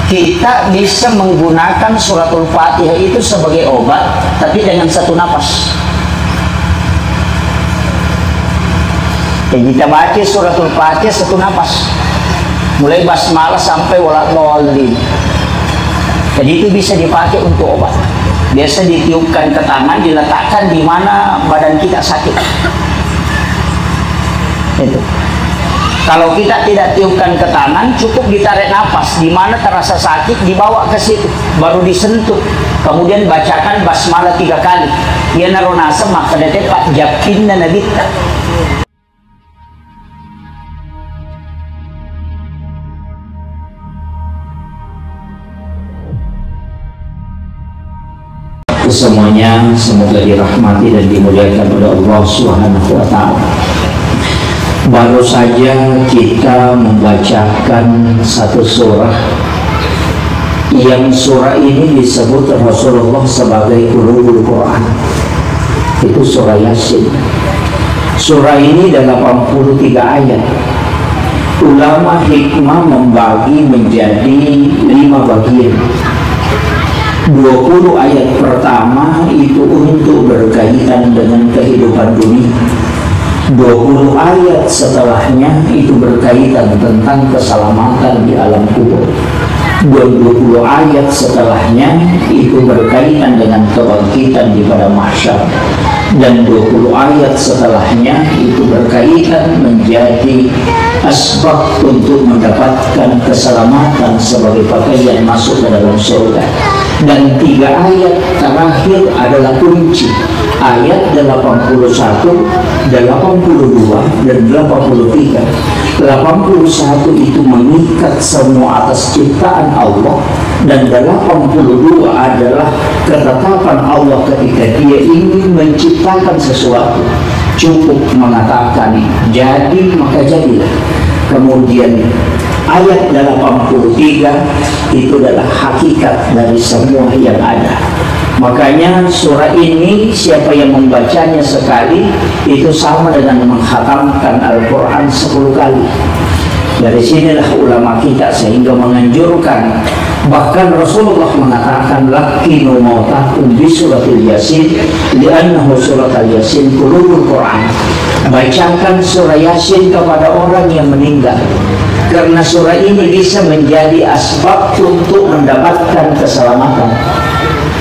kita bisa menggunakan suratul Fatihah itu sebagai obat, tapi dengan satu napas. Kita baca suratul Fatihah satu napas, mulai basmalah sampai waladhdallin. Jadi itu bisa dipakai untuk obat. Biasa ditiupkan ke tangan, diletakkan di mana badan kita sakit. Itu. Kalau kita tidak tiupkan ke tangan, cukup ditarik nafas, di mana terasa sakit, dibawa ke situ, baru disentuh. Kemudian bacakan basmalah 3 kali. Dia narunasa maka dete pak japin dan nabita. Semuanya semoga dirahmati dan dimuliakan oleh Allah Subhanahu wa taala. Baru saja kita membacakan satu surah yang surah ini disebut Rasulullah sebagai ulul Quran. Itu surah Yasin. Surah ini 83 ayat. Ulama hikmah membagi menjadi 5 bagian. 20 ayat pertama itu untuk berkaitan dengan kehidupan dunia. 20 ayat setelahnya itu berkaitan tentang keselamatan di alam kubur. 20 ayat setelahnya itu berkaitan dengan kebangkitan di pada mahsyar. Dan 20 ayat setelahnya itu berkaitan menjadi asbab untuk mendapatkan keselamatan sebagai pakaian masuk ke dalam surga. Dan 3 ayat terakhir adalah kunci. Ayat 81, 82, dan 83. 81 itu mengikat semua atas ciptaan Allah, dan 82 adalah ketetapan Allah ketika Dia ingin menciptakan sesuatu. Cukup mengatakan jadi maka jadilah. Kemudian ayat 83 itu adalah hakikat dari semua yang ada. Makanya surah ini siapa yang membacanya sekali itu sama dengan menghatamkan Al-Quran 10 kali. Dari sinilah ulama kita sehingga menganjurkan, bahkan Rasulullah mengatakan lakinu mautakum bi suratil Yasin li'annahu suratul Yasin qulubul Quran. Bacakan surah Yasin kepada orang yang meninggal, karena surah ini bisa menjadi asbab untuk mendapatkan keselamatan.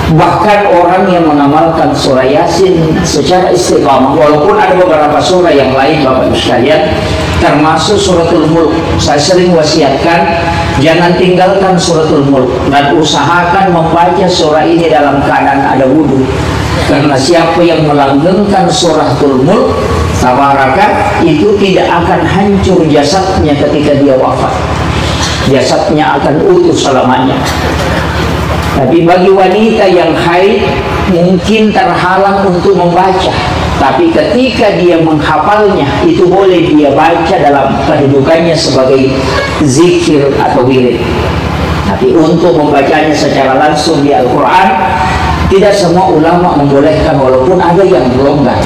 Bahkan orang yang mengamalkan surah Yasin secara istiqamah, walaupun ada beberapa surah yang lain Bapak Ibu sekalian, termasuk suratul Mulk. Saya sering wasiatkan jangan tinggalkan suratul Mulk dan usahakan membaca surah ini dalam keadaan ada wudhu. Karena siapa yang melanggengkan suratul Mulk tabaraka itu tidak akan hancur jasadnya ketika dia wafat. Jasadnya akan utuh selamanya. Tapi bagi wanita yang haid mungkin terhalang untuk membaca, tapi ketika dia menghafalnya itu boleh dia baca dalam kedudukannya sebagai zikir atau wirid. Tapi untuk membacanya secara langsung di Al-Quran tidak semua ulama membolehkan, walaupun ada yang melonggar.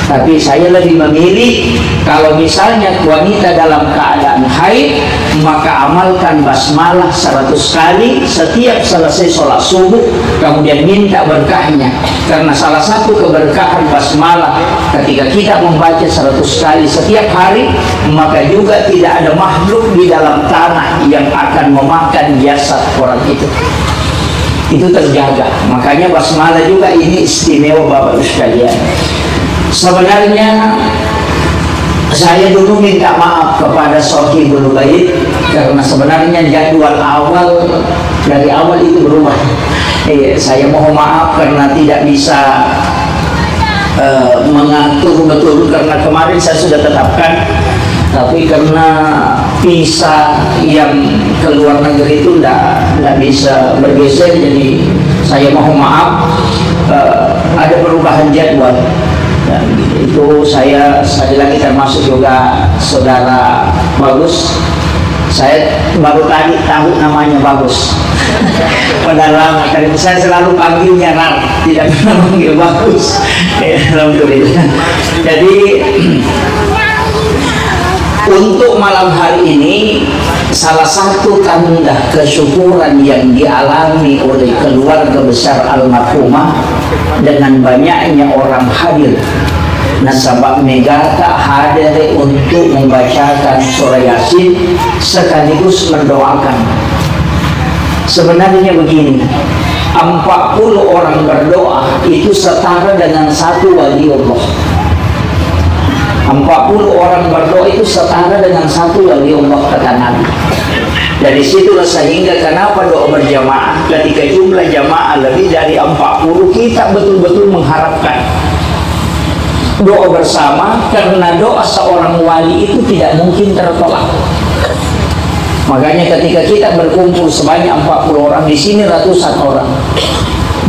Tapi saya lebih memilih kalau misalnya wanita dalam keadaan haid, maka amalkan basmalah 100 kali setiap selesai sholat subuh, kemudian minta berkahnya. Karena salah satu keberkahan basmalah ketika kita membaca 100 kali setiap hari, maka juga tidak ada makhluk di dalam tanah yang akan memakan jasad orang itu. Itu terjaga. Makanya basmalah juga ini istimewa Bapak Ibu sekalian. Sebenarnya saya dulu minta maaf kepada Sohibul Bait karena sebenarnya jadwal awal dari awal itu berubah. Saya mohon maaf karena tidak bisa mengatur betul, karena kemarin saya sudah tetapkan, tapi karena visa yang ke luar negeri itu tidak bisa bergeser, jadi saya mohon maaf, ada perubahan jadwal. Dan itu saya sekali lagi termasuk juga saudara Bagus. Saya baru tadi tahu namanya Bagus. Padahal lama, karena saya selalu panggilnya Rar, tidak pernah panggil Bagus. Alhamdulillah. Jadi Untuk malam hari ini, salah satu tanda kesyukuran yang dialami oleh keluarga besar almarhumah dengan banyaknya orang hadir. Nasabah Megata hadir untuk membacakan surah Yasin sekaligus mendoakan. Sebenarnya begini, 40 orang berdoa itu setara dengan satu wali Allah. 40 orang berdoa itu setara dengan satu wali Allah, kata Nabi. Dari situlah sehingga kenapa doa berjamaah, ketika jumlah jamaah lebih dari 40, kita betul-betul mengharapkan doa bersama, karena doa seorang wali itu tidak mungkin tertolak. Makanya ketika kita berkumpul sebanyak 40 orang, di sini ratusan orang,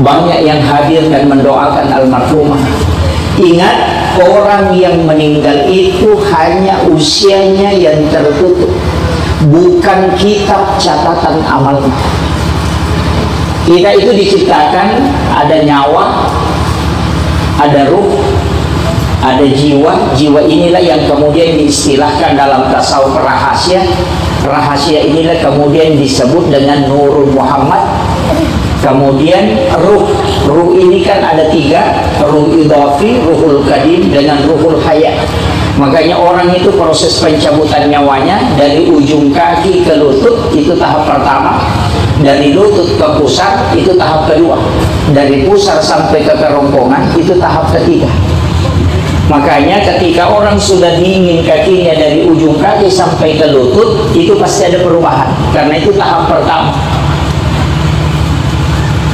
banyak yang hadir dan mendoakan almarhumah. Ingat, orang yang meninggal itu hanya usianya yang tertutup, bukan kitab catatan amalnya. Kita itu diciptakan ada nyawa, ada ruh, ada jiwa. Jiwa inilah yang kemudian diistilahkan dalam tasawuf rahasia. Rahasia inilah kemudian disebut dengan Nurul Muhammad. Kemudian ruh ini kan ada 3, ruh idhafi, ruhul kadim, dengan ruhul hayat. Makanya orang itu proses pencabutan nyawanya dari ujung kaki ke lutut itu tahap pertama, dari lutut ke pusar itu tahap kedua, dari pusar sampai ke kerongkongan itu tahap ketiga. Makanya ketika orang sudah dingin kakinya dari ujung kaki sampai ke lutut, itu pasti ada perubahan, karena itu tahap pertama.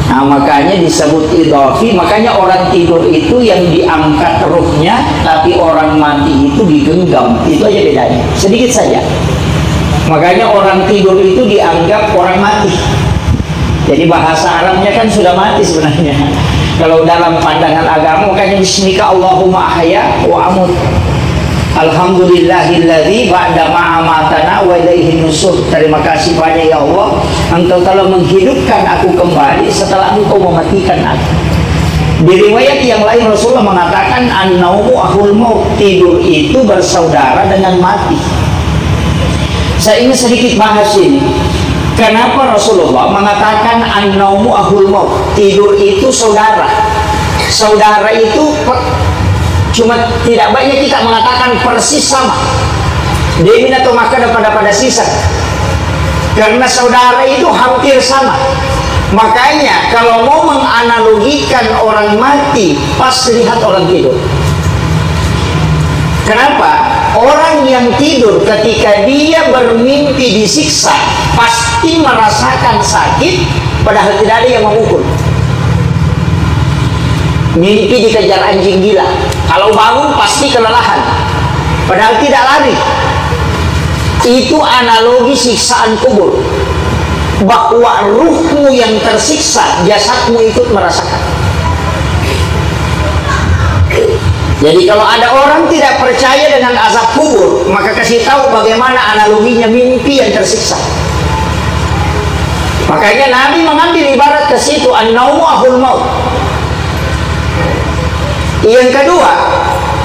Nah, makanya disebut idhafi. Makanya orang tidur itu yang diangkat ruhnya, tapi orang mati itu digenggam. Itu aja bedanya, sedikit saja. Makanya orang tidur itu dianggap orang mati. Jadi bahasa Arabnya kan sudah mati sebenarnya. Kalau dalam pandangan agama, makanya bismika Allahumma ahya wa amut. Alhamdulillahilladzi ba'da ma'amatana wa ilaihin nusur. Terima kasih banyak ya Allah, Engkau telah menghidupkan aku kembali setelah Engkau mematikan aku. Di riwayat yang lain Rasulullah mengatakan an-naumu ahul maut, tidur itu bersaudara dengan mati. Saya ingin sedikit bahas ini. Kenapa Rasulullah mengatakan an-naumu ahul maut, tidur itu saudara. Saudara itu cuma tidak banyak kita mengatakan persis sama. Demin atau maka pada sisa. Karena saudara itu hampir sama. Makanya kalau mau menganalogikan orang mati, pas lihat orang tidur. Kenapa? Orang yang tidur ketika dia bermimpi disiksa pasti merasakan sakit, padahal tidak ada yang memukul. Mimpi dikejar anjing gila, kalau bangun pasti kelelahan, padahal tidak lari. Itu analogi siksaan kubur, bahwa ruhmu yang tersiksa, jasadmu ikut merasakan. Jadi kalau ada orang tidak percaya dengan azab kubur, maka kasih tahu bagaimana analoginya mimpi yang tersiksa. Makanya Nabi mengambil ibarat ke situ, an-naumu ahul maut. Yang kedua,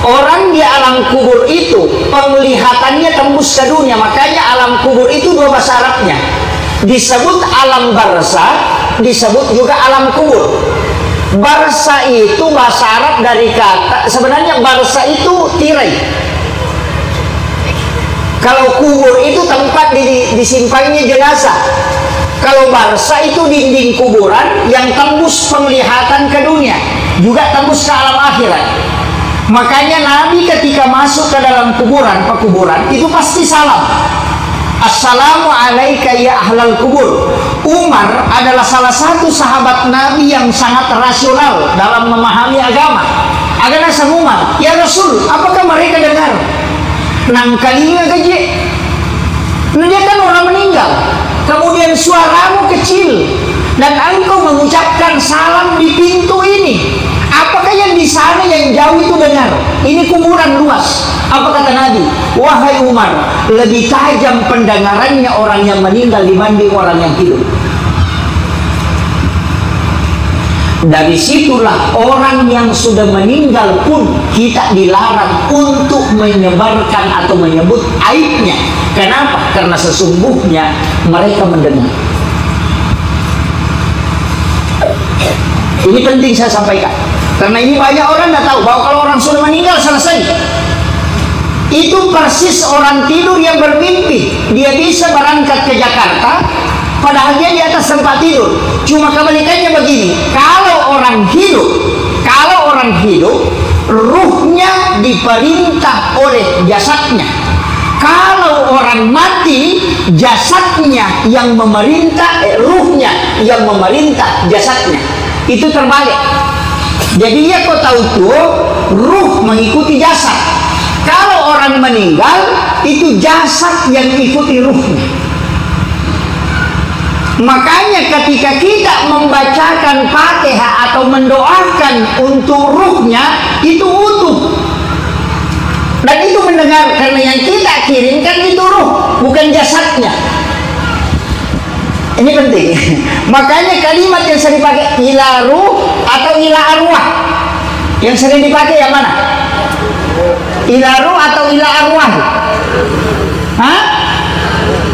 orang di alam kubur itu penglihatannya tembus ke dunia. Makanya alam kubur itu 2 bahasa Arabnya, disebut alam barzakh, disebut juga alam kubur. Barzakh itu bahasa Arab dari kata, sebenarnya barzakh itu tirai. Kalau kubur itu tempat disimpannya jenazah. Kalau barzakh itu dinding kuburan yang tembus penglihatan ke dunia, juga tembus ke alam akhirat. Makanya Nabi ketika masuk ke dalam pekuburan itu pasti salam, assalamu alaika ya ahlal kubur. Umar adalah salah satu sahabat Nabi yang sangat rasional dalam memahami agama. Agama semua, ya Rasul, apakah mereka dengar? Nang kalinya gaji, dia kan orang meninggal. Kemudian suaramu kecil dan engkau mengucapkan salam di pintu ini. Apakah yang di sana yang jauh itu dengar? Ini kuburan luas. Apa kata Nabi? Wahai Umar, lebih tajam pendengarannya orang yang meninggal dibanding orang yang hidup. Dari situlah orang yang sudah meninggal pun kita dilarang untuk menyebarkan atau menyebut aibnya. Kenapa? Karena sesungguhnya mereka mendengar. Ini penting saya sampaikan, karena ini banyak orang tidak tahu bahwa kalau orang sudah meninggal selesai. Itu persis orang tidur yang bermimpi. Dia bisa berangkat ke Jakarta, padahal dia di atas tempat tidur. Cuma kebalikannya begini, kalau orang hidup, ruhnya diperintah oleh jasadnya. Kalau orang mati, jasadnya yang memerintah, ruhnya yang memerintah jasadnya. Itu terbalik. Jadi ya kau tahu tuh, ruh mengikuti jasad. Kalau orang meninggal, itu jasad yang ikuti ruhnya. Makanya ketika kita membacakan Fatihah atau mendoakan untuk ruhnya, itu utuh. Dan itu mendengar, karena yang kita kirimkan itu ruh, bukan jasadnya. Ini penting. Makanya kalimat yang sering dipakai ila ruh atau ila arwah. Yang sering dipakai yang mana? Ila ruh atau ila arwah? Hah?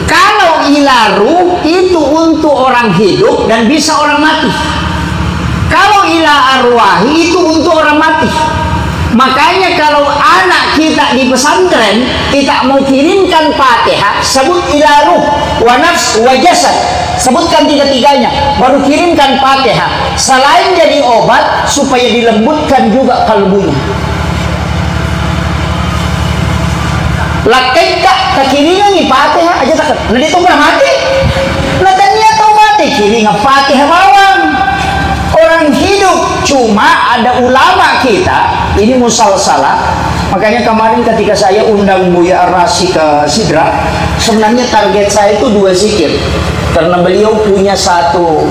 Kalau ila ruh itu untuk orang hidup dan bisa orang mati. Kalau ila arwah itu untuk orang mati. Makanya kalau anak kita di pesantren, kita mau kirimkan Fatihah, sebut ila ruh, wa nafs, wa jasad. Sebutkan tiga-tiganya, baru kirimkan Fatihah. Selain jadi obat, supaya dilembutkan juga kalbunya. Lakika kekiringan ni Fatihah aja takut. Nah itu pernah mati. Nah tanya tahu mati kiringan Fatihah bawang. Orang hidup, cuma ada ulama kita ini musalsalah. Makanya kemarin ketika saya undang Buya Ar-Razi ke Sidra, sebenarnya target saya itu 2 zikir. Karena beliau punya satu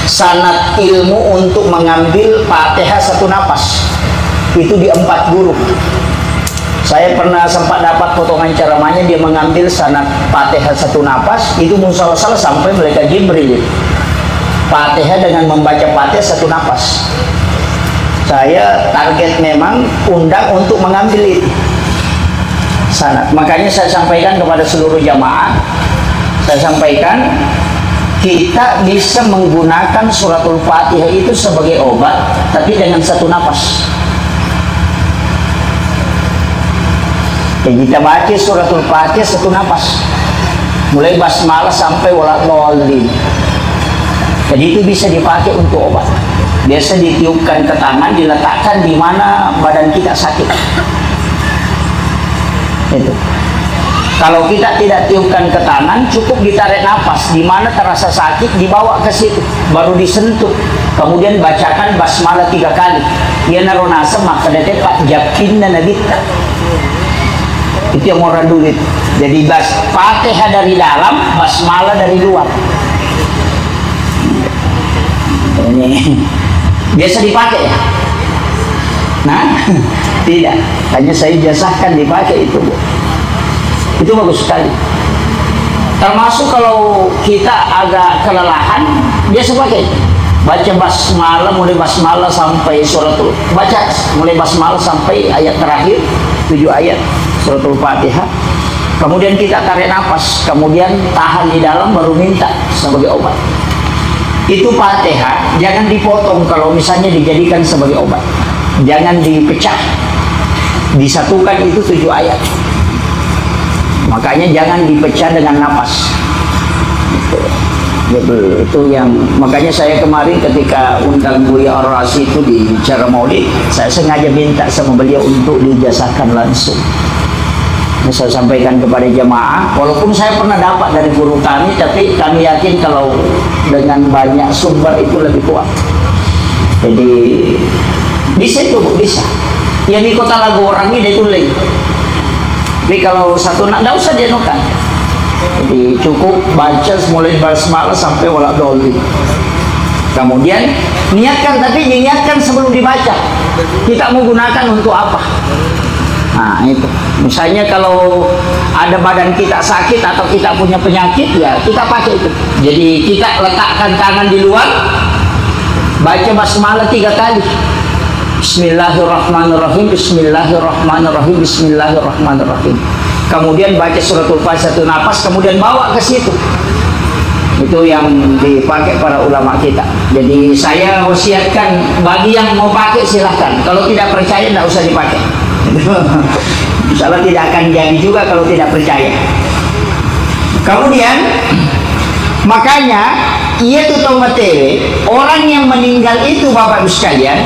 sanad ilmu untuk mengambil Fatihah 1 napas. Itu di 4 huruf. Saya pernah sempat dapat potongan ceramahnya, dia mengambil sanad Fatihah 1 napas, itu musalsal sampai malaikat Jibril. Fatihah dengan membaca Fatihah 1 napas. Saya target memang undang untuk mengambil itu sanad. Makanya saya sampaikan kepada seluruh jamaah, saya sampaikan kita bisa menggunakan suratul Fatihah itu sebagai obat, tapi dengan 1 napas. Kita baca suratul Fatihah 1 napas, mulai basmalah sampai waladhdallin. Jadi itu bisa dipakai untuk obat. Biasa ditiupkan ke tangan, diletakkan di mana badan kita sakit. Itu. Kalau kita tidak tiupkan ke tangan, cukup ditarik nafas. Di mana terasa sakit, dibawa ke situ, baru disentuh. Kemudian bacakan basmalah 3 kali. Ya narunasa maka pak japinna nabita. Itu yang orang dulu itu. Jadi Fatihah dari dalam, basmalah dari luar. Ini biasa dipakai ya? Nah, tidak. Hanya saya jasahkan dipakai itu, Bu. Itu bagus sekali. Termasuk kalau kita agak kelelahan, biasa pakai. Baca basmalah, mulai basmalah sampai suratul. Baca mulai basmalah sampai ayat terakhir, 7 ayat. Suratul Fatihah. Kemudian kita tarik nafas, kemudian tahan di dalam, baru minta sebagai obat. Itu Fatihah jangan dipotong kalau misalnya dijadikan sebagai obat. Jangan dipecah. Disatukan itu 7 ayat. Makanya jangan dipecah dengan nafas. Itu yang makanya saya kemarin ketika undang Buya Ar-Razi itu di acara Maulid, saya sengaja minta sama beliau untuk dijasahkan langsung. Saya sampaikan kepada jemaah, walaupun saya pernah dapat dari guru kami, tapi kami yakin kalau dengan banyak sumber itu lebih kuat. Jadi bisa itu, bisa. Yang di kota Lagu orang ini ditulis. Tapi kalau satu nak, tidak usah dienukan. Jadi cukup baca mulai basmalah sampai waladhdallin. Kemudian niatkan, tapi diniatkan sebelum dibaca. Kita mau gunakan untuk apa? Nah itu, misalnya kalau ada badan kita sakit atau kita punya penyakit, ya kita pakai itu. Jadi kita letakkan tangan di luar, baca basmalah 3 kali. Bismillahirrahmanirrahim, Bismillahirrahmanirrahim, Bismillahirrahmanirrahim. Kemudian baca suratul Fatihah 1 nafas, kemudian bawa ke situ. Itu yang dipakai para ulama kita. Jadi saya wasiatkan bagi yang mau pakai silahkan. Kalau tidak percaya tidak usah dipakai. Insyaallah tidak akan jadi juga kalau tidak percaya. Kemudian makanya ia tuh tahu materi orang yang meninggal itu Bapak Ibu sekalian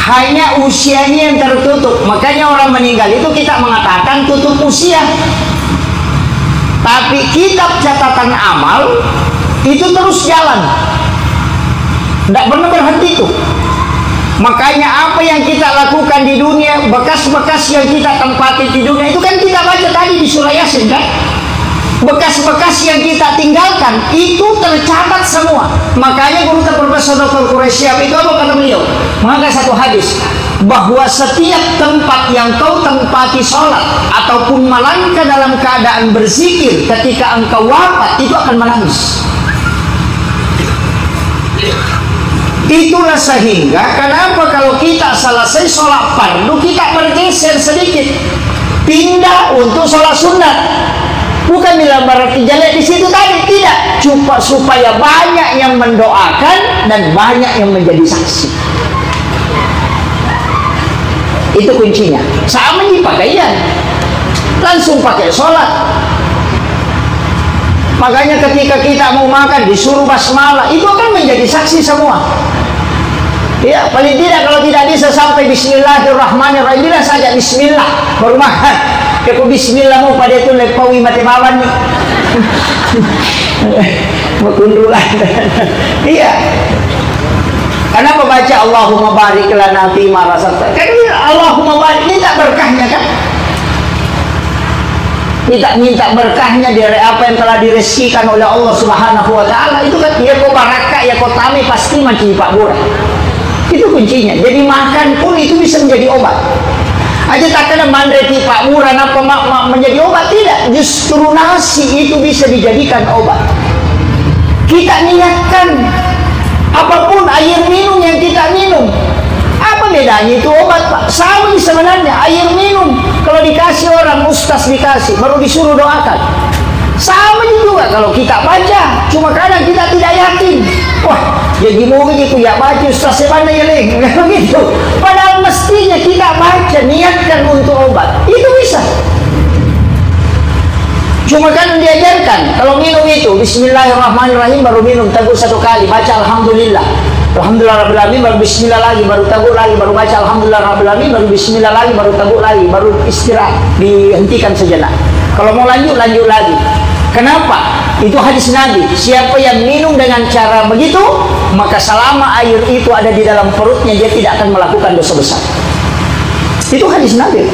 hanya usianya yang tertutup. Makanya orang meninggal itu kita mengatakan tutup usia. Tapi kitab catatan amal itu terus jalan, tidak pernah berhenti tuh. Makanya apa yang kita lakukan di dunia, bekas-bekas yang kita tempati di dunia itu kan kita baca tadi di surah Yasin kan. Bekas-bekas yang kita tinggalkan itu tercatat semua. Makanya guru Profesor Dr. Quraisyab itu apa kata beliau? Mengangkat satu hadis bahwa setiap tempat yang kau tempati sholat ataupun melangkah dalam keadaan berzikir ketika engkau wafat itu akan menangis. Itulah sehingga kenapa kalau kita selesai sholat fardu kita bergeser sedikit pindah untuk sholat sunat. Bukan bilang berarti jelek di situ tadi, tidak. Cuma supaya banyak yang mendoakan dan banyak yang menjadi saksi. Itu kuncinya. Sama di pakaian, langsung pakai sholat. Makanya ketika kita mau makan disuruh basmalah, itu akan menjadi saksi semua. Ya, paling tidak kalau tidak bisa sampai Bismillahirrahmanirrahim, bila saja Bismillah baru makan. Kalau Bismillah mau pada itu lepawi mati mawan nih. Makundulan. Iya. Kenapa baca Allahumma barik lana fi ma razaqtana? Kan Allahumma barik minta berkahnya kan? Minta berkahnya dari apa yang telah direzekikan oleh Allah Subhanahu wa taala. Itu kan ya kok barakah ya kok tami pasti macam Pak Bura. Itu kuncinya. Jadi makan pun itu bisa menjadi obat. Aja tak kena mandreti Pak Murah apa menjadi obat, tidak. Justru nasi itu bisa dijadikan obat. Kita niatkan apapun air minum yang kita minum, apa bedanya itu obat Pak? Sama sebenarnya air minum kalau dikasih orang ustaz dikasih baru disuruh doakan. Sama juga kalau kita baca, cuma kadang kita tidak yakin. Wah, jadi mau begitu ya baca ustaz mana ya leng, begitu. Padahal mestinya kita baca niatkan untuk obat, itu bisa. Cuma kan diajarkan kalau minum itu Bismillahirrahmanirrahim baru minum teguk 1 kali, baca Alhamdulillah. Alhamdulillah Rabbil Alamin baru Bismillah lagi, baru teguk lagi, baru baca Alhamdulillah Rabbil Alamin, baru Bismillah lagi, baru teguk lagi, baru istirahat, dihentikan sejenak. Kalau mau lanjut lagi. Kenapa? Itu hadis Nabi. Siapa yang minum dengan cara begitu, maka selama air itu ada di dalam perutnya dia tidak akan melakukan dosa besar. Itu hadis Nabi.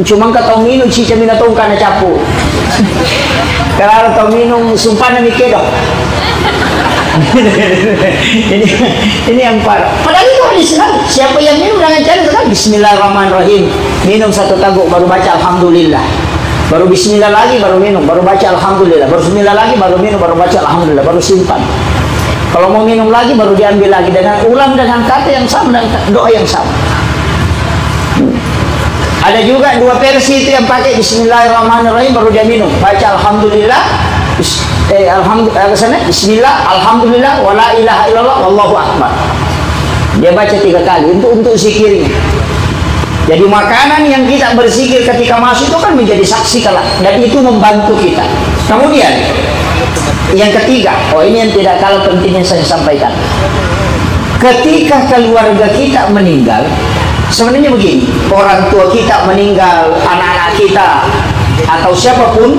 Cuma kau minum cica minatong karena capu. Kalau kau minum sumpah nami kedok. ini yang parah. Padahal itu hadis Nabi. Siapa yang minum dengan cara itu kan Bismillahirrahmanirrahim. Minum 1 teguk baru baca Alhamdulillah. Baru Bismillah lagi baru minum, baru baca Alhamdulillah. Baru Bismillah lagi baru minum, baru baca Alhamdulillah, baru simpan. Kalau mau minum lagi baru diambil lagi dengan ulang dengan kata yang sama dan doa yang sama. Ada juga 2 versi itu yang pakai Bismillahirrahmanirrahim baru dia minum, baca Alhamdulillah. Bismillah, Alhamdulillah, wala ilaha illallah, wallahu akbar. Dia baca 3 kali untuk zikirnya. Jadi makanan yang kita berzikir ketika masuk itu kan menjadi saksi kelak dan itu membantu kita. Kemudian yang ketiga, ini yang tidak kalah pentingnya saya sampaikan. Ketika keluarga kita meninggal, sebenarnya begini, orang tua kita meninggal, anak-anak kita atau siapapun,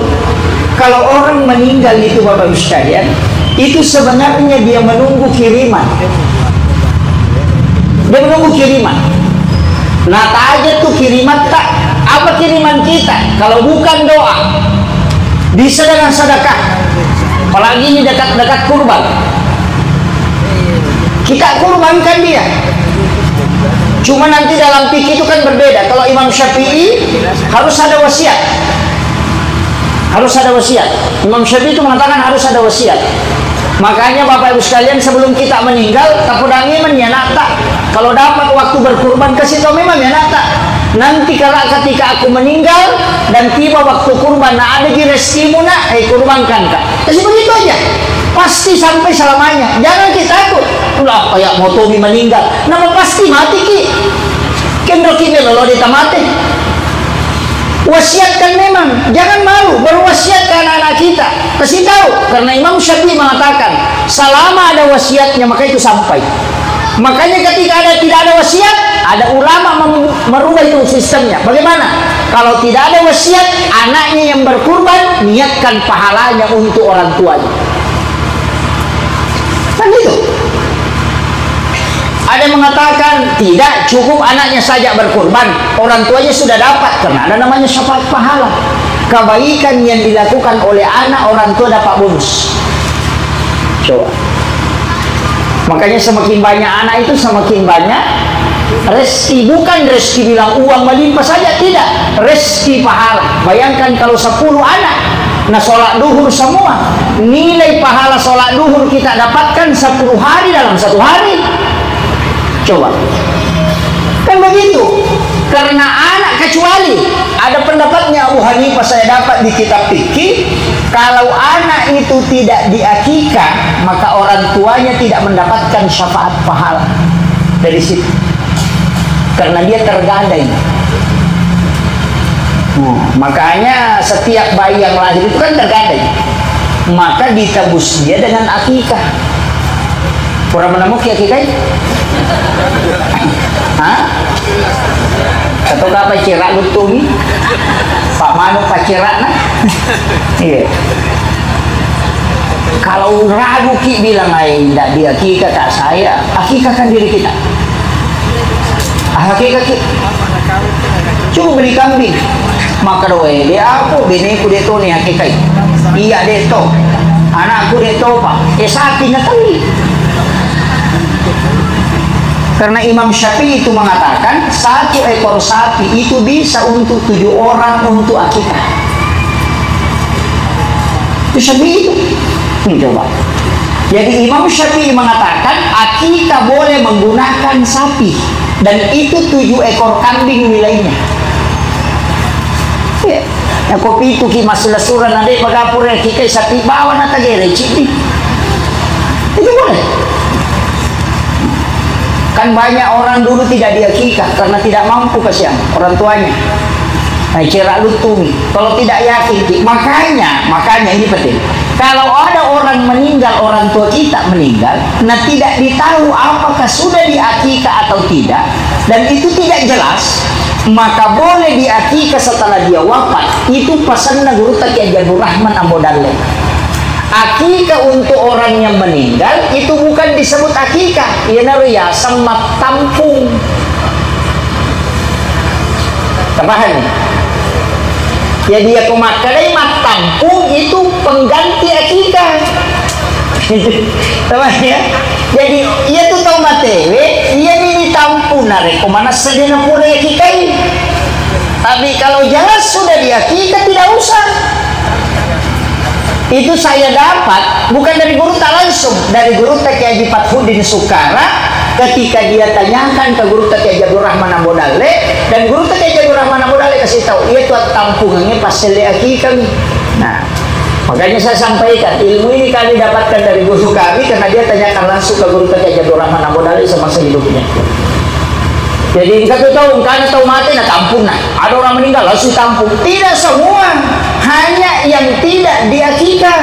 kalau orang meninggal itu Bapak Ibu sekalian, itu sebenarnya dia menunggu kiriman. Dia menunggu kiriman. Nah, aja tuh kiriman tak apa kiriman kita kalau bukan doa, bisa dengan sedekah, apalagi ini dekat-dekat kurban, kita kurbankan dia. Cuma nanti dalam fikih itu kan berbeda. Kalau Imam Syafi'i harus ada wasiat, harus ada wasiat. Imam Syafi'i itu mengatakan harus ada wasiat. Makanya Bapak Ibu sekalian, sebelum kita meninggal, kapudangi menyanata. Kalau dapat waktu berkurban kasih tahu memang menyanata. Nanti kalau ketika aku meninggal dan tiba waktu kurban, nah ada di rezekimu nak, kurbankan kak. Kasih begitu aja. Pasti sampai selamanya. Jangan kita takut. Ulah kayak motomi meninggal. Nama pasti mati ki. Kendro ki lo ditamati. Wasiatkan memang, jangan malu berwasiat ke anak-anak kita. Kasih tahu, karena Imam Syafi'i mengatakan selama ada wasiatnya maka itu sampai. Makanya ketika tidak ada wasiat, ada ulama merubah itu sistemnya. Bagaimana? Kalau tidak ada wasiat, anaknya yang berkurban niatkan pahalanya untuk orang tuanya. Kan gitu. Ada yang mengatakan tidak, cukup anaknya saja berkurban, orang tuanya sudah dapat, karena ada namanya syafaat pahala. Kebaikan yang dilakukan oleh anak, orang tua dapat bonus. Coba. Makanya semakin banyak anak itu semakin banyak rezeki. Bukan rezeki bilang uang melimpah saja, tidak. Rezeki pahala. Bayangkan kalau 10 anak, nah sholat duhur semua, nilai pahala sholat duhur kita dapatkan 10 hari dalam 1 hari. Coba, kan begitu. Karena anak, kecuali ada pendapatnya Abu Hanifah saya dapat di kitab fikih, kalau anak itu tidak diakikah maka orang tuanya tidak mendapatkan syafaat pahala dari situ, karena dia tergadai. Makanya setiap bayi yang lahir itu kan tergadai, maka ditebus dia dengan akikah. Kurang menemuk ya akikah? Hah? Atau apa cerak lutung? Pak Manu Pak cerak nah? Iya. Kalau ragu ki bilang tidak dia akikah tak saya, akikahkan diri kita. Akikah ki. Cuma beli kambing. Maka doa dia aku bineku dia tu ni akikah. Iya dia tu. Anakku dia tu pak. Sapi nak kali. Karena Imam Syafi'i itu mengatakan 1 ekor sapi itu bisa untuk 7 orang untuk akikah. Itu Syafi'i itu. Coba. Jadi Imam Syafi'i mengatakan akikah boleh menggunakan sapi, dan itu 7 ekor kambing nilainya. Ya. Nah, kopi itu ki masalah surah nanti pagapur akikah sapi bawa nata gere citi. Itu boleh. Kan banyak orang dulu tidak diakikah karena tidak mampu kasihan orang tuanya. Nah, cerak lutung. Kalau tidak yakin, makanya ini penting. Kalau ada orang meninggal, orang tua kita meninggal, nah tidak ditahu apakah sudah diakikah atau tidak, dan itu tidak jelas, maka boleh diakikah setelah dia wafat. Itu pesannya Guru Taqi Jabur Rahman Ambodalle. Akikah untuk orang yang meninggal itu bukan disebut akikah, ya sama tampung. Paham? Ya dia pemakai mat tampung itu pengganti akikah. Tahu ya? Jadi ia tu tahu matewe, ia ini tampung narek kemana saja nak pura akikah. Tapi kalau jelas sudah diakikah tidak usah. Itu saya dapat bukan dari guru tak langsung, dari Guru Taqi Haji Fathuddin Sukara ketika dia tanyakan ke Guru Taqi Jabur Rahman Ambodalle, dan Guru Taqi Jabur Rahman Ambodalle kasih tahu ia tuh tampungannya pasal akikah. Nah, makanya saya sampaikan ilmu ini kami dapatkan dari guru kami karena dia tanyakan langsung ke Guru Taqi Jabur Rahman Ambodalle semasa hidupnya. Jadi enggak tahu mati nak tampung nah. Ada orang meninggal langsung tampung. Tidak semua, hanya yang tidak diakikah.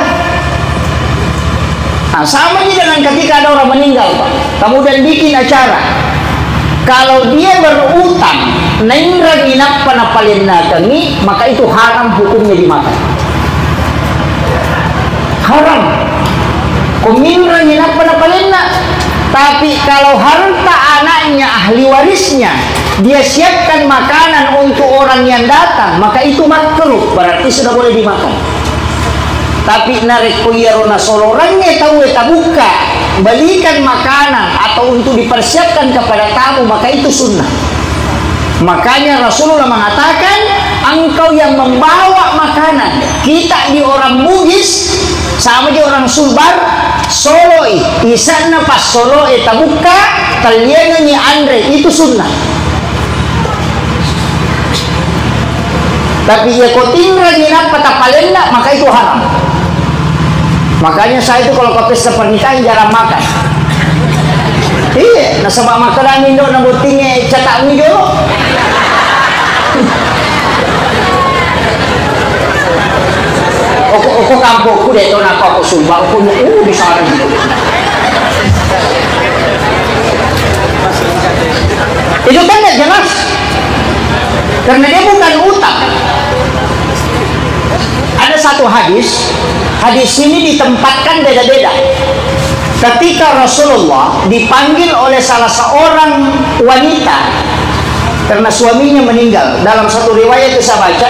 Nah, sama aja dengan ketika ada orang meninggal, Pak. Kemudian bikin acara. Kalau dia berutang, nengra ginap panapalin kami, maka itu haram hukumnya dimakan. Haram. Kuminra ginap panapalin. Tapi kalau harta anaknya, ahli warisnya, dia siapkan makanan untuk orang yang datang, maka itu makruh, berarti sudah boleh dimakan. Tapi narik kuyarona solorannya tahu buka, belikan makanan atau untuk dipersiapkan kepada tamu, maka itu sunnah. Makanya Rasulullah mengatakan, engkau yang membawa makanan, kita di orang Bugis, sama aja orang Sulbar soloi isana pas soloi tabuka taliana ni Andre itu sunnah. Tapi ya kau tinggal di napa tapalenda maka itu haram. Makanya saya itu kalau ke pesta pernikahan jarang makan. Iya, nasabak makanan Indo na butingnya cetak mi dulu. Aku kampungku deh tuh nak aku Sumba, aku bisa ada gitu. Itu kan tidak jelas, karena dia bukan utang. Ada satu hadis ini ditempatkan beda-beda. Ketika Rasulullah dipanggil oleh salah seorang wanita karena suaminya meninggal, dalam satu riwayat yang saya baca,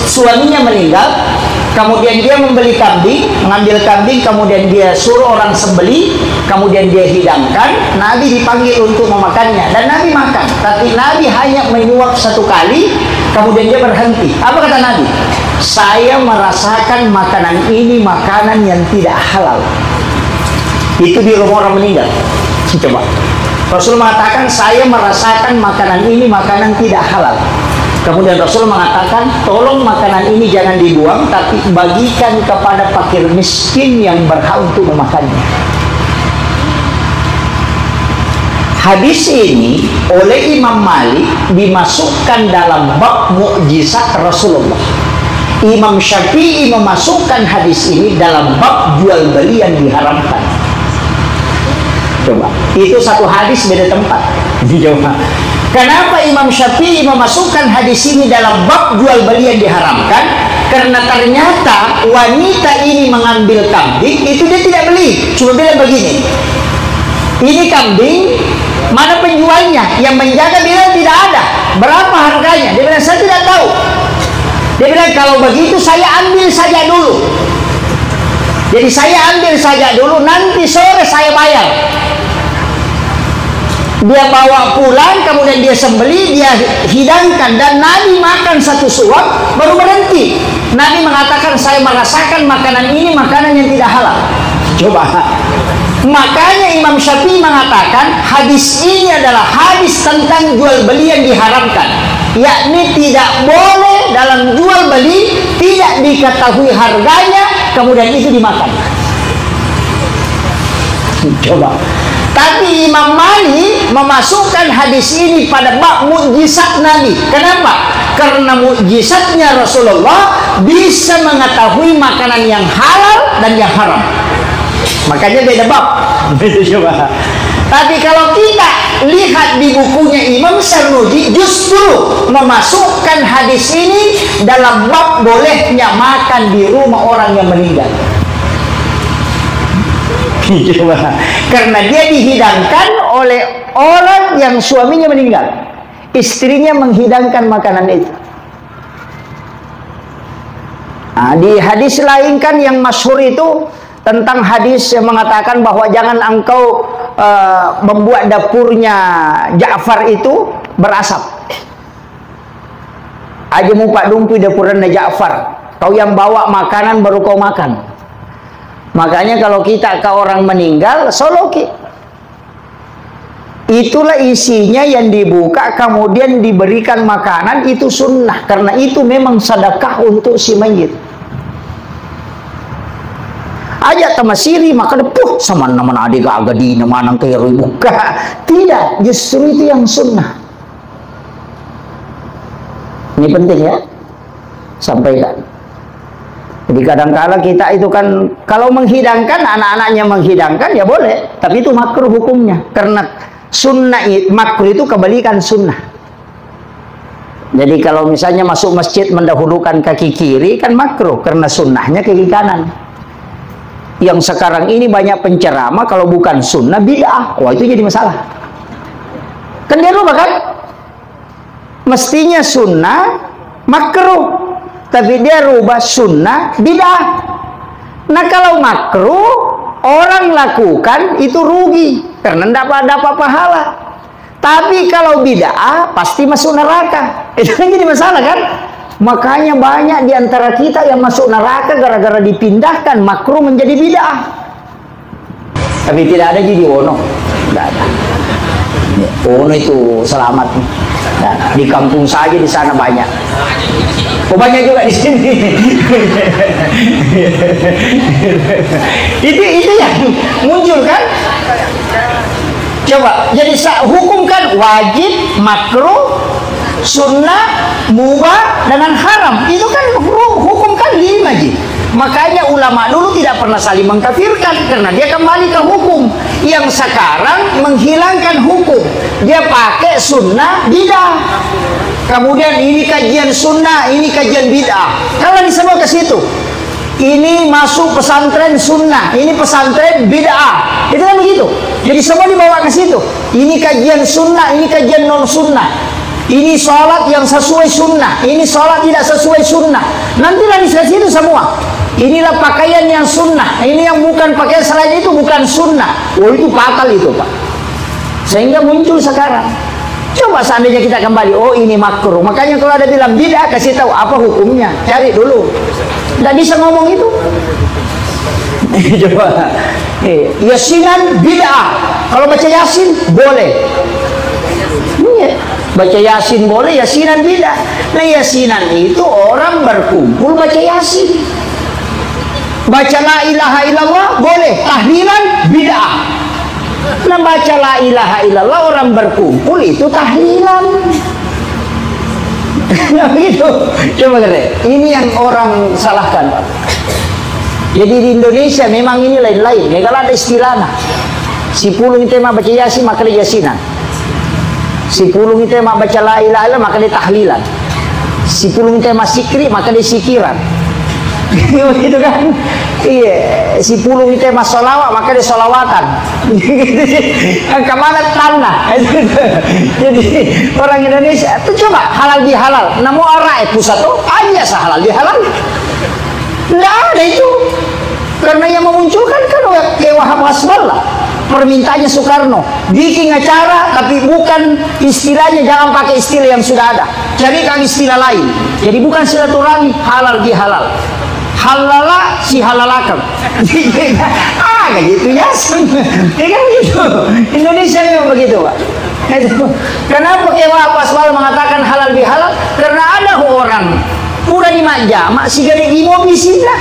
suaminya meninggal, kemudian dia membeli kambing, mengambil kambing, kemudian dia suruh orang sembeli, kemudian dia hidangkan. Nabi dipanggil untuk memakannya dan Nabi makan, tapi Nabi hanya menyuap satu kali, kemudian dia berhenti. Apa kata Nabi? Saya merasakan makanan ini makanan yang tidak halal. Itu di rumah orang meninggal. Coba Rasul mengatakan saya merasakan makanan ini makanan tidak halal. Kemudian Rasul mengatakan tolong makanan ini jangan dibuang, tapi bagikan kepada fakir miskin yang berhak untuk memakannya. Hadis ini oleh Imam Malik dimasukkan dalam bab mukjizat Rasulullah. Imam Syafi'i memasukkan hadis ini dalam bab jual beli yang diharamkan. Coba, itu satu hadis beda tempat. Coba, kenapa Imam Syafi'i memasukkan hadis ini dalam bab jual beli yang diharamkan? Karena ternyata wanita ini mengambil kambing, itu dia tidak beli, cuma bilang begini, ini kambing, mana penjualnya? Yang menjaga bilang tidak ada. Berapa harganya? Dia bilang saya tidak tahu. Dia bilang kalau begitu saya ambil saja dulu. Jadi saya ambil saja dulu, nanti sore saya bayar. Dia bawa pulang, kemudian dia sembeli, dia hidangkan, dan Nabi makan satu suap, baru berhenti. Nabi mengatakan saya merasakan makanan ini makanan yang tidak halal. Coba. Makanya Imam Syafi'i mengatakan hadis ini adalah hadis tentang jual beli yang diharamkan, yakni tidak boleh dalam jual beli tidak diketahui harganya kemudian itu dimakan. Coba. Tapi Imam Malik memasukkan hadis ini pada bab mukjizat Nabi. Kenapa? Karena mukjizatnya Rasulullah bisa mengetahui makanan yang halal dan yang haram. Makanya beda bab. Coba. Tapi kalau kita lihat di bukunya Imam Sarnuji, justru memasukkan hadis ini dalam bab bolehnya makan di rumah orang yang meninggal. Karena dia dihidangkan oleh orang yang suaminya meninggal, istrinya menghidangkan makanan itu. Nah, di hadis lain kan yang masyhur itu tentang hadis yang mengatakan bahwa jangan engkau membuat dapurnya Ja'far itu berasap. Aja mumpak dumpi dapurannya Ja'far, kau yang bawa makanan baru kau makan. Makanya kalau kita ke orang meninggal, soloki. Itulah isinya yang dibuka, kemudian diberikan makanan, itu sunnah. Karena itu memang sedekah untuk si mayit. Ajak tamasiri, maka depuh sama nama adik agak di nama nang kaya buka. Tidak, justru itu yang sunnah. Ini penting ya, sampaikan. Jadi kadang-kadang kita itu kan kalau menghidangkan, anak-anaknya menghidangkan ya boleh, tapi itu makruh hukumnya. Karena sunnah, makruh itu kebalikan sunnah. Jadi kalau misalnya masuk masjid mendahulukan kaki kiri kan makruh, karena sunnahnya kaki kanan. Yang sekarang ini banyak penceramah kalau bukan sunnah bid'ah, wah itu jadi masalah. Kan dia lupa kan? Mestinya sunnah makruh, tapi dia rubah sunnah bid'ah. Nah kalau makruh orang lakukan itu rugi karena tidak dapat pahala. Tapi kalau bid'ah pasti masuk neraka. Itu kan jadi masalah kan? Makanya banyak di antara kita yang masuk neraka gara-gara dipindahkan makruh menjadi bid'ah. Tapi tidak ada jadi Ono. Tidak ada. Ono itu selamat. Nah, di kampung saja di sana banyak. Oh, banyak juga di sini. itu yang muncul kan? Coba, jadi hukumkan wajib, makruh, sunnah, mubah, dengan haram. Itu kan hukumkan 5 ji. Makanya ulama dulu tidak pernah saling mengkafirkan karena dia kembali ke hukum. Yang sekarang menghilangkan hukum, dia pakai sunnah bid'ah. Kemudian ini kajian sunnah, ini kajian bid'ah. Kalau disebut ke situ, ini masuk pesantren sunnah, ini pesantren bid'ah. Itu kan begitu. Jadi semua dibawa ke situ. Ini kajian sunnah, ini kajian non sunnah. Ini sholat yang sesuai sunnah, ini sholat tidak sesuai sunnah. Nantilah di situ semua. Inilah pakaian yang sunnah, ini yang bukan pakaian selain itu bukan sunnah. Oh, itu fatal itu, Pak. Sehingga muncul sekarang. Coba seandainya kita kembali, oh ini makruh. Makanya kalau ada bilang bid'ah, kasih tahu apa hukumnya. Cari dulu. Tidak bisa ngomong itu. Coba. Yasinan bid'ah. Kalau baca Yasin boleh. Baca Yasin boleh, Yasinan bid'ah. Nah, Yasinan itu orang berkumpul baca Yasin. Baca la ilaha illallah boleh, tahlilan bid'ah. Nah, baca la ilaha illallah orang berkumpul itu tahlilan. Nah, begitu. Coba lihat. Ini yang orang salahkan, Pak. Jadi di Indonesia memang ini lain-lain. Ya, kalau ada istilahnya, si pulung itu mah baca Yasin maka dia Yasinan. Si pulung itu mah baca la ilaha illallah maka dia tahlilan. Si pulung itu mah sikri maka dia sikiran. Gitu kan? Iya, si pulung itu mah solawat maka dia solawatan. Kemana tanah? Jadi orang Indonesia itu coba halal bihalal. Namun orang pusat tuh aja halal bihalal. Nggak ada itu. Karena yang memunculkan kan kayak Wahab Hasballah. Permintaannya Soekarno bikin acara tapi bukan istilahnya, jangan pakai istilah yang sudah ada, carikan istilah lain. Jadi bukan silaturahmi, halal bihalal, halala si halalakan. Kayak gitu ya. Ya kan gitu. Indonesia memang begitu, Pak. Kenapa Wahab Hasballah mengatakan halal bihalal? Karena ada orang udah dimanja masih gede imo bismillah.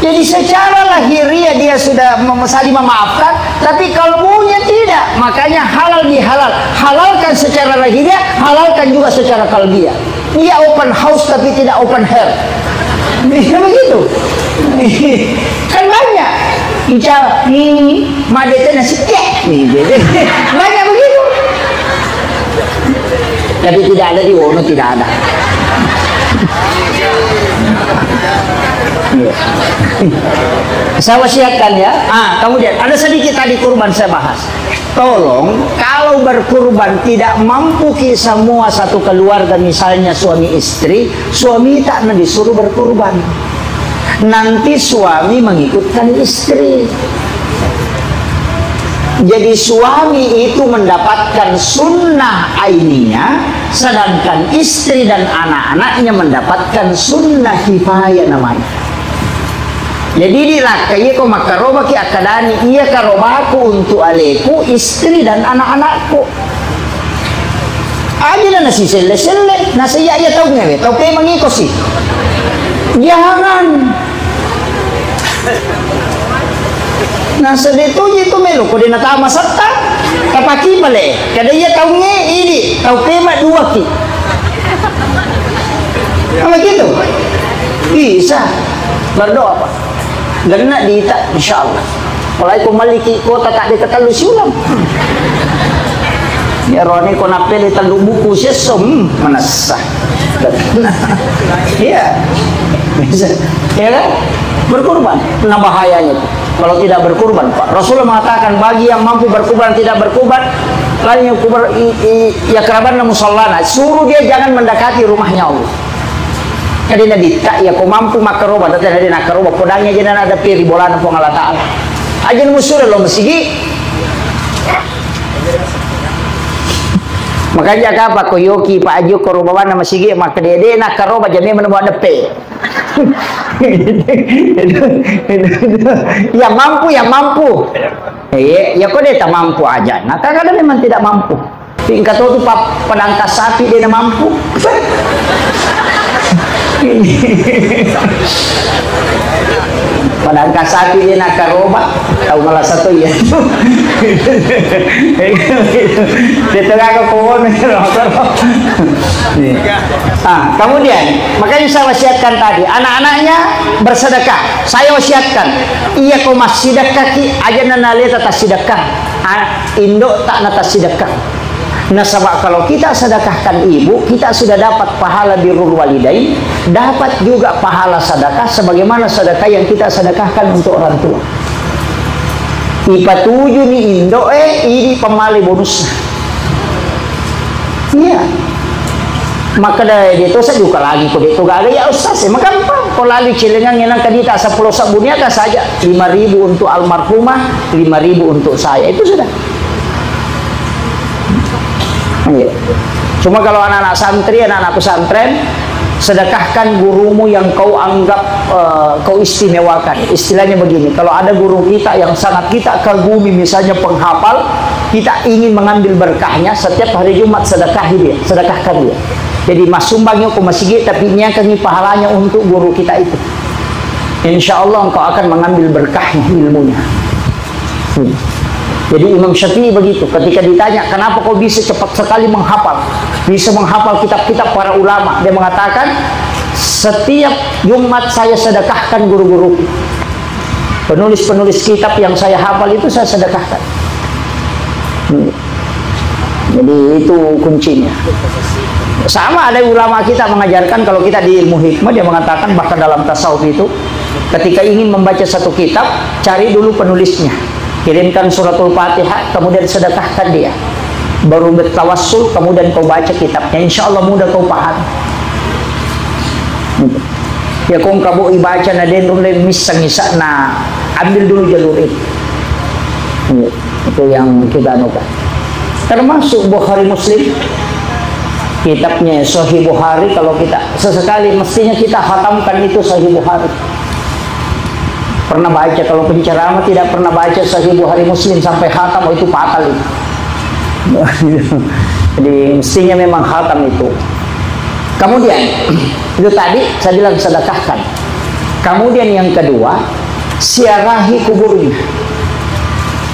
Jadi secara lahiriah dia sudah saling memaafkan, tapi kalbunya tidak. Makanya halal bihalal, halalkan secara lahiriah, halalkan juga secara kalbiah. Dia open house tapi tidak open hair. Bisa begitu. Kan banyak bicara ini madetnya nasi banyak begitu. Tapi tidak ada di Wono, tidak ada. Saya wasiatkan ya. Kemudian ada sedikit tadi kurban saya bahas. Tolong kalau berkurban tidak mampu semua satu keluarga, misalnya suami istri, suami tak disuruh berkurban. Nanti suami mengikutkan istri. Jadi suami itu mendapatkan sunnah aininya, sedangkan istri dan anak-anaknya mendapatkan sunnah kifayah namanya. Jadi dilakai ko makaroba ki akadani iya karobaku untuk aleku, istri dan anak-anakku. Aja na nasi sele nasi ya tahu ngewe, tahu kayak mengikosi. Jangan. Nah sedetu itu melu ko dina tama serta kapaki bale. Kada iya tahu nge ini, tahu kayak dua ki. Apa gitu? Bisa. Berdoa Pak. Gana dita insyaallah. Kalau aku maliki kota tak diketalu siulam. Ya roni ko napeli talu buku sesum manasah. Iya. Bisa. Ya kan? Berkurban. Nah bahayanya itu. Kalau tidak berkurban, Pak. Rasulullah mengatakan bagi yang mampu berkurban tidak berkurban, lain yang kubar ya kerabat musallana, suruh dia jangan mendekati rumahnya Allah. Kadi na dita ya ko mampu makaroba dati na din nakaroba podangnya jangan ada piri bola na pong Allah Ta'ala. Ajan musura lo masigi. Makanya apa koyoki Pak Ajo korobawa nama sige maka dede nak karoba jami menemuan depe. Ya mampu. Ya kok dia tak mampu aja. Nah kadang-kadang memang tidak mampu. Tingkat itu penangkas sapi dia mampu. Penangkas sapi dia nak karoba tahu malah satu ya. Dia tengah pohon. Kemudian makanya saya wasiatkan tadi anak-anaknya bersedekah. Saya wasiatkan iya kau masih sedekah ki aja nanale tata sedekah. Indo tak nata sedekah. Nah sebab kalau kita sedekahkan ibu, kita sudah dapat pahala birrul walidain, dapat juga pahala sedekah sebagaimana sedekah yang kita sedekahkan untuk orang tua. IPA 7 nih Indo ini pemali bonusnya. Iya. Maka dari itu saya juga lagi kok itu gak ada ya ustaz emang gampang kalau lagi cilengan yang kadi tak 10 sabunnya kan saja 5.000 untuk almarhumah 5.000 untuk saya itu sudah. Ya. Cuma kalau anak-anak santri, anak-anak pesantren, sedekahkan gurumu yang kau anggap kau istimewakan. Istilahnya begini, kalau ada guru kita yang sangat kita kagumi, misalnya penghafal, kita ingin mengambil berkahnya, setiap hari Jumat sedekahkan dia. Jadi mas sumbangnya ke masjid, tapi nyakangi pahalanya untuk guru kita itu. Insya Allah engkau akan mengambil berkahnya ilmunya. Jadi Imam Syafi'i begitu, ketika ditanya kenapa kau bisa cepat sekali menghafal, bisa menghafal kitab-kitab para ulama, dia mengatakan setiap Jumat saya sedekahkan guru-guru, penulis-penulis kitab yang saya hafal itu saya sedekahkan. Jadi itu kuncinya. Sama ada ulama kita mengajarkan kalau kita di ilmu hikmah, dia mengatakan bahkan dalam tasawuf itu ketika ingin membaca satu kitab, cari dulu penulisnya. Kirimkan suratul Fatihah, kemudian sedekahkan dia. Baru bertawassul, kemudian kau baca kitabnya. Insya Allah mudah kau paham. Ya kau kamu ibaca na den mulai misang-misang na ambil dulu jalur itu. Itu yang kita anukan. Termasuk Bukhari Muslim. Kitabnya Sahih Bukhari, kalau kita sesekali mestinya kita khatamkan itu Sahih Bukhari. Pernah baca, kalau penceramah tidak pernah baca Sahih Bukhari Muslim sampai khatam, itu fatal itu. Jadi mestinya memang khatam itu. Kemudian itu tadi saya bilang sedekahkan. Kemudian yang kedua, siarahi kuburnya,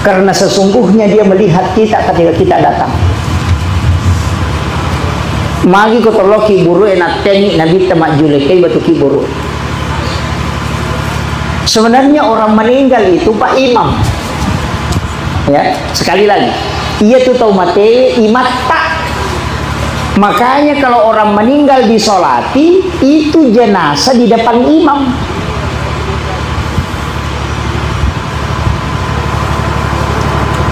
karena sesungguhnya dia melihat kita ketika kita datang. Magi ko tolo kiburu enak tengi nabi tamak julekei batu kiburu. Sebenarnya orang meninggal itu Pak Imam, ya sekali lagi, ia tuh tahu mate imat tak. Makanya kalau orang meninggal disolati itu jenazah di depan imam.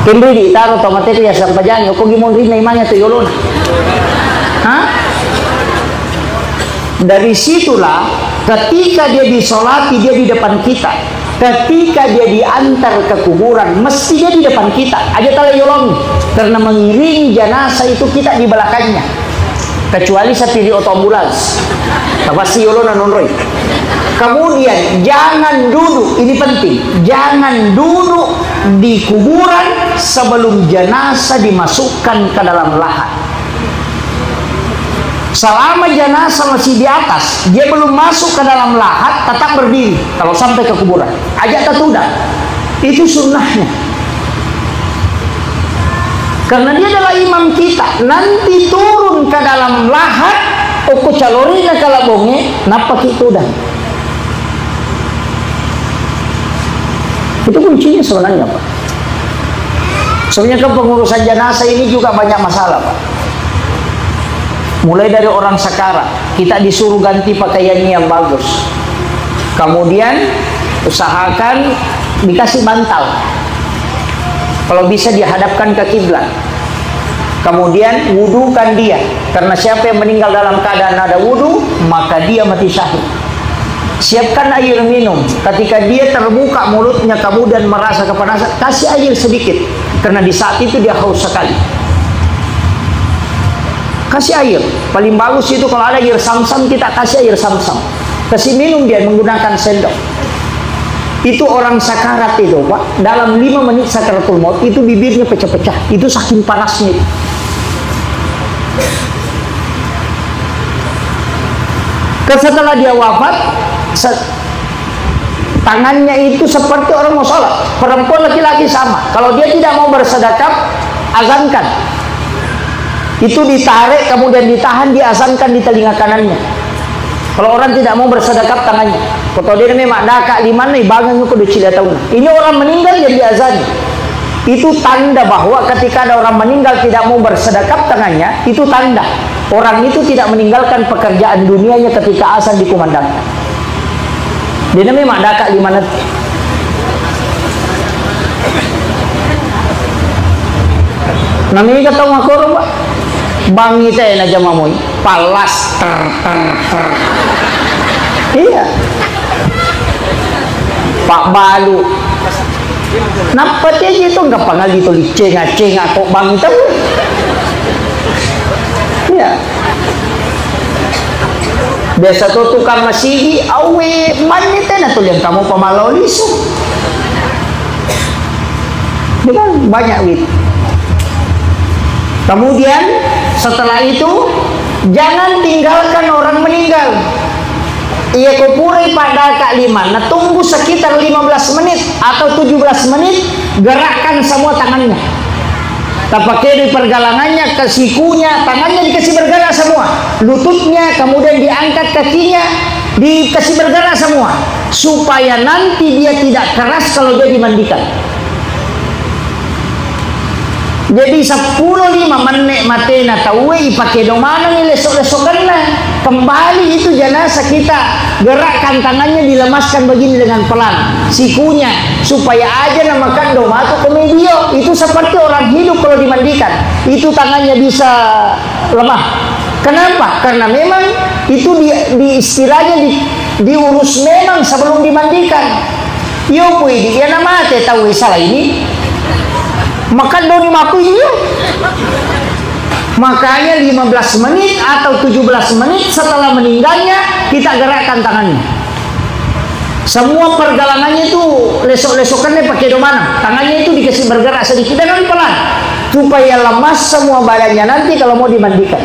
Kembali ditaruh tahu mate ya sampai jangan. Kok gimana rina imamnya tuh yolona? Hah? Dari situlah ketika dia disolati dia di depan kita, ketika dia diantar ke kuburan mesti dia di depan kita aja tala yolong, karena mengiringi jenazah itu kita di belakangnya, kecuali seperti auto ambulans pasti yolona nonroy. Kemudian jangan duduk, ini penting, jangan duduk di kuburan sebelum jenazah dimasukkan ke dalam lahat. Selama jenazah masih di atas, dia belum masuk ke dalam lahat, tetap berdiri kalau sampai ke kuburan. Ajak tertunda. Itu sunnahnya. Karena dia adalah imam kita. Nanti turun ke dalam lahat, uku calorina kalabonge, napa kita udah. Itu kuncinya sebenarnya, Pak. Sebenarnya kepengurusan jenazah ini juga banyak masalah, Pak. Mulai dari orang sekarat, kita disuruh ganti pakaiannya yang bagus. Kemudian usahakan dikasih bantal. Kalau bisa dihadapkan ke kiblat. Kemudian wudukan dia, karena siapa yang meninggal dalam keadaan ada wudu, maka dia mati syahid. Siapkan air minum. Ketika dia terbuka mulutnya kemudian merasa kepanasan, kasih air sedikit, karena di saat itu dia haus sekali. Kasih air. Paling bagus itu kalau ada air Sam-Sam, kita kasih air Sam-Sam. Kasih minum dia menggunakan sendok. Itu orang sakarat itu, Pak. Dalam 5 menit sakaratul maut itu bibirnya pecah-pecah. Itu saking panasnya. Setelah dia wafat, tangannya itu seperti orang mau sholat. Perempuan laki-laki sama. Kalau dia tidak mau bersedekap, azankan. Itu ditarik, kemudian ditahan, diazankan di telinga kanannya. Kalau orang tidak mau bersedekap, tangannya. Kalau dia memang daka di mana, bangun ke dicila tahun. Ini orang meninggal yang diazani. Itu tanda bahwa ketika ada orang meninggal tidak mau bersedekap tangannya, itu tanda orang itu tidak meninggalkan pekerjaan dunianya ketika azan dikumandangkan. Dia memang daka di mana. Namanya kata ngakor, Pak. Bang kita yang aja mamui, palas ter. Iya. Pak Balu. Napa dia itu enggak pangal itu cenga kok bang itu. Iya. Biasa tuh tukang masigi, awe manita na tuh yang kamu pamalolis. Dengan banyak gitu. Kemudian setelah itu jangan tinggalkan orang meninggal. Ia kupuri pada Kak Liman. Nah, tunggu sekitar 15 menit atau 17 menit, gerakkan semua tangannya. Tak pakai di pergelangannya, ke sikunya, tangannya dikasih bergerak semua. Lututnya, kemudian diangkat kakinya, dikasih bergerak semua. Supaya nanti dia tidak keras kalau dia dimandikan. Jadi 10-5 menit matena tahu pakai domana nih lesok-lesokan lah. Kembali itu jenazah kita gerakkan tangannya, dilemaskan begini dengan pelan sikunya supaya aja namakan doma atau komedio. Itu seperti orang hidup kalau dimandikan. Itu tangannya bisa lemah. Kenapa? Karena memang itu di istilahnya diurus memang sebelum dimandikan. Yo puy dia nama teh tahu salah ini. Makan doni maku ini. Makanya 15 menit atau 17 menit setelah meninggalnya kita gerakkan tangannya. Semua pergelangannya itu lesok-lesokannya pakai domana. Tangannya itu dikasih bergerak sedikit dengan pelan supaya lemas semua badannya nanti kalau mau dimandikan.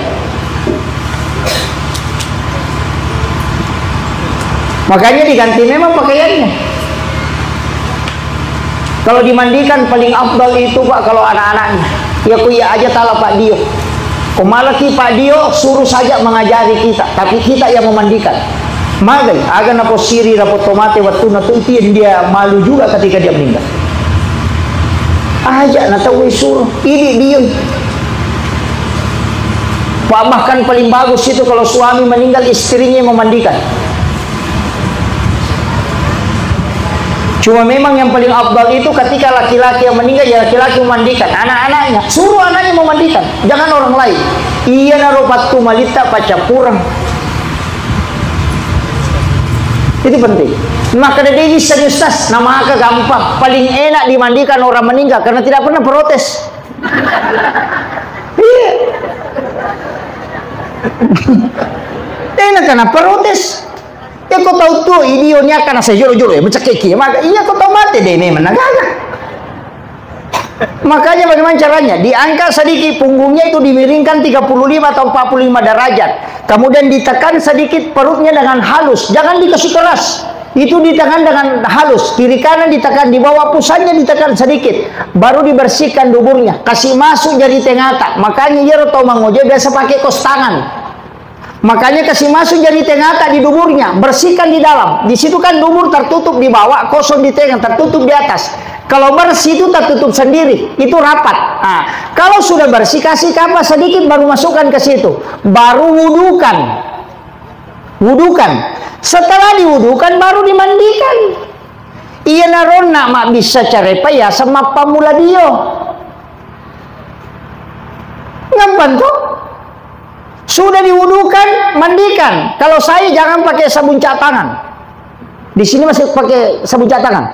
Makanya diganti memang pakaiannya. Kalau dimandikan paling afdal itu Pak kalau anak-anaknya. Ya kuya aja tala Pak Dio. Kumalaki Pak Dio suruh saja mengajari kita, tapi kita yang memandikan. Magai agar napo siri napo tomate waktu nato itu yang dia malu juga ketika dia meninggal. Aja nato suruh ini dia. Pak bahkan paling bagus itu kalau suami meninggal istrinya memandikan. Cuma memang yang paling afdal itu ketika laki-laki yang meninggal, ya laki-laki memandikan anak-anaknya, suruh anaknya memandikan, jangan orang lain. Iya narupatu malita pacapurang. Itu penting. Maka dari serius nama agak gampang, paling enak dimandikan orang meninggal karena tidak pernah protes. Iya. Enak karena protes. Ya kau tahu tuh idionya karena saya joro-joro ya mencekiki. Maka iya kau tahu mati deh memang nagana. Makanya bagaimana caranya? Diangkat sedikit punggungnya itu dimiringkan 35 atau 45 derajat. Kemudian ditekan sedikit perutnya dengan halus. Jangan dikasih keras. Itu ditekan dengan halus. Kiri kanan ditekan, di bawah pusatnya ditekan sedikit. Baru dibersihkan duburnya. Kasih masuk jari tengah. Makanya ya tahu mangoje biasa pakai kos tangan. Makanya kasih masuk jari tengah di duburnya, bersihkan di dalam. Di situ kan dubur tertutup di bawah, kosong di tengah, tertutup di atas. Kalau bersih itu tertutup sendiri, itu rapat. Nah, kalau sudah bersih kasih kapas sedikit baru masukkan ke situ. Baru wudukan. Wudukan. Setelah diwudukan baru dimandikan. Iya narona mak bisa cari ya sama pamula dio. Ngapain tuh? Sudah diwudukan, mandikan. Kalau saya jangan pakai sabun cat tangan. Di sini masih pakai sabun cat tangan.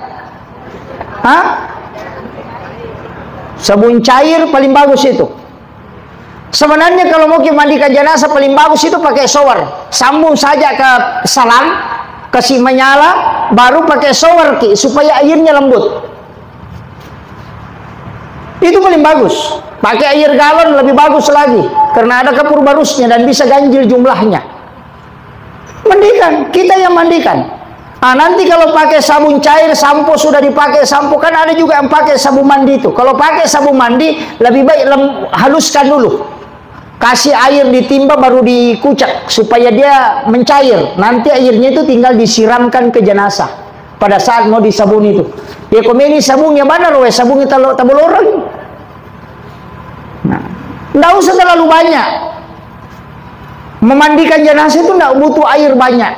Hah? Sabun cair paling bagus itu. Sebenarnya kalau mau mandikan jenazah paling bagus itu pakai shower. Sambung saja ke salam, kasih menyala, baru pakai shower supaya airnya lembut. Itu paling bagus. Pakai air galon lebih bagus lagi, karena ada kapur barusnya dan bisa ganjil jumlahnya. Mandikan, kita yang mandikan. Nanti kalau pakai sabun cair, sampo sudah dipakai sampo, kan ada juga yang pakai sabun mandi itu. Kalau pakai sabun mandi, lebih baik haluskan dulu. Kasih air ditimba baru dikucak supaya dia mencair. Nanti airnya itu tinggal disiramkan ke jenazah pada saat mau disabun itu. Ya komeni sabunnya mana loh, sabunnya tabul orang. Nah, nggak usah terlalu banyak. Memandikan jenazah itu nggak butuh air banyak.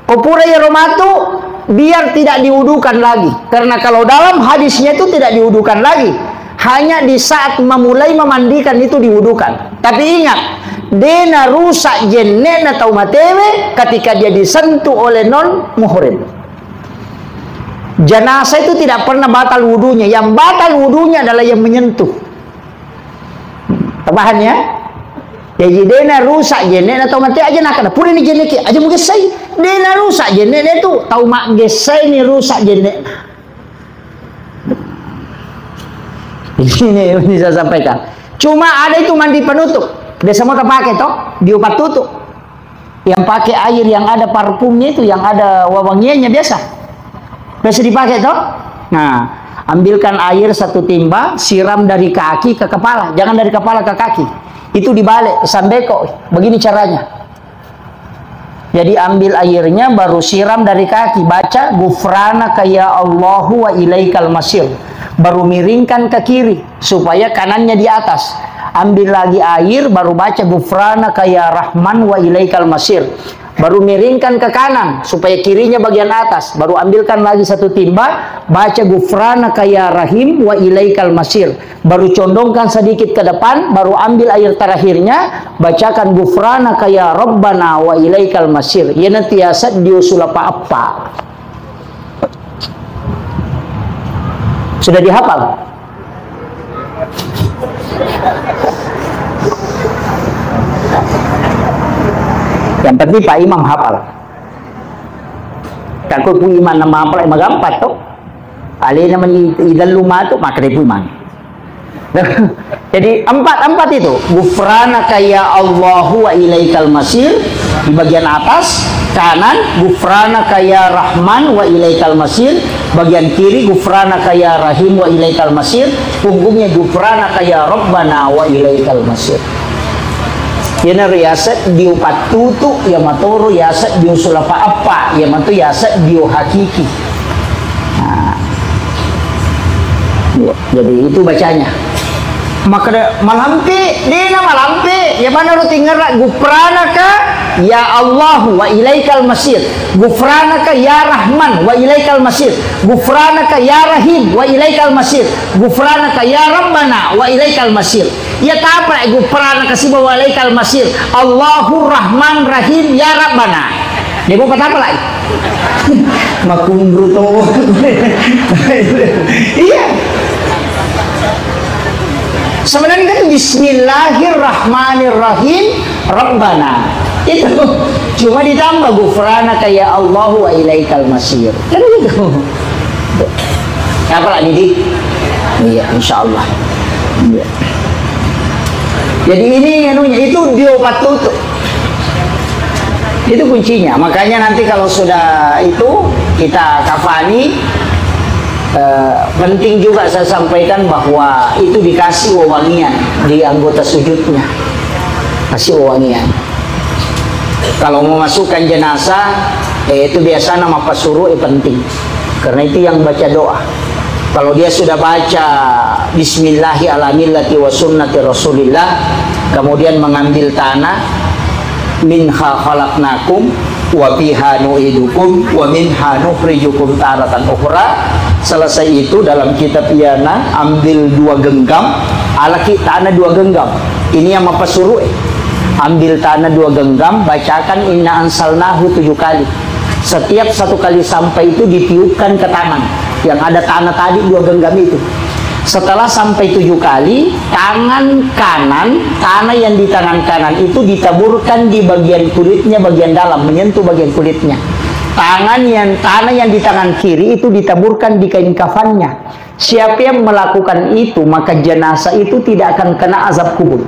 Kopura ya romatu biar tidak diwudukan lagi. Karena kalau dalam hadisnya itu tidak diwudukan lagi. Hanya di saat memulai memandikan itu diwudukan. Tapi ingat, dena rusak jenek atau matewe ketika dia disentuh oleh non muhrim. Jenazah itu tidak pernah batal wudunya. Yang batal wudunya adalah yang menyentuh. Tabahan ya. Jadi dena rusak jenek atau mate aja nak ada. Pura ni jenek aja mungkin saya. Dena rusak jenek itu tahu mak gesai ni rusak jenek. Ini saya sampaikan. Cuma ada itu mandi penutup. Dia semua terpakai toh, diobat tutup. Yang pakai air yang ada parfumnya itu, yang ada wewangiannya biasa. Biasa dipakai toh. Nah, ambilkan air satu timba, siram dari kaki ke kepala, jangan dari kepala ke kaki. Itu dibalik sambeko. Begini caranya. Jadi ambil airnya baru siram dari kaki, baca Ghufranaka ya Allahu wa ilaikal masir. Baru miringkan ke kiri supaya kanannya di atas. Ambil lagi air baru baca Ghufranaka ya Rahman wa ilaikal masir. Baru miringkan ke kanan supaya kirinya bagian atas. Baru ambilkan lagi satu timba, baca Ghufranaka ya Rahim wa ilaikal masir. Baru condongkan sedikit ke depan, baru ambil air terakhirnya, bacakan Ghufranaka ya Rabbana wa ilaikal masir. Ya nantiasa diusul apa-apa. Sudah dihafal? Yang penting Pak Imam hafal. Kalau pun imam nama hafal emang gampang tuh. Ali namanya idal lumah tuh maka dia pun imam. Jadi empat itu. Ghufranaka ya Allahu wa ilaikal masir di bagian atas, kanan Ghufranaka ya Rahman wa ilaikal masir, bagian kiri Ghufranaka ya Rahim wa ilaikal masir, punggungnya Ghufranaka ya Rabbana wa ilaikal masir. Yana riasat diu patutu ya matoro yasat diu sulapa apa ya matu yasat diu hakiki. Nah, ya, jadi itu bacanya. Maka malampi dina malampi ya mana lu tinggal Ghufranaka ya Allah wa ilaikal masir, Ghufranaka ya Rahman wa ilaikal masir, Ghufranaka ya Rahim wa ilaikal masir, Ghufranaka ya Rabbana wa ilaikal masir. Ya apa Ghufranaka si wa ilaikal masir, Allahur Rahman Rahim ya Rabbana. Dia mau apa lagi? Makumru to. Iya. Sebenarnya kan Bismillahirrahmanirrahim Rabbana. Itu cuma ditambah Ghufranaka ya Allah wa ilaikal masir. Kan gitu. Apa lagi di? Iya, insyaallah. Iya. Jadi ini anunya itu diobat tutup. Itu kuncinya. Makanya nanti kalau sudah itu kita kafani, penting juga saya sampaikan bahwa itu dikasih wewangian di anggota sujudnya. Kasih wewangian. Kalau mau masukkan jenazah, itu biasa nama pasuruh penting. Karena itu yang baca doa. Kalau dia sudah baca Bismillahi ala millati wa sunnati Rasulillah, kemudian mengambil tanah, minha khalaqnakum wa fiha nu'idukum wa minha nukhrijukum taratan ukhra. Selesai itu dalam kitab Iyana ambil 2 genggam, alaki tanah 2 genggam. Ini yang mapasuruh. Ambil tanah 2 genggam, bacakan inna ansalnahu 7 kali. Setiap 1 kali sampai itu ditiupkan ke tangan yang ada tanah tadi 2 genggam itu. Setelah sampai 7 kali, tangan kanan, tanah yang di tangan kanan itu ditaburkan di bagian kulitnya, bagian dalam, menyentuh bagian kulitnya. Tanah yang di tangan kiri itu ditaburkan di kain kafannya. Siapa yang melakukan itu, maka jenazah itu tidak akan kena azab kubur.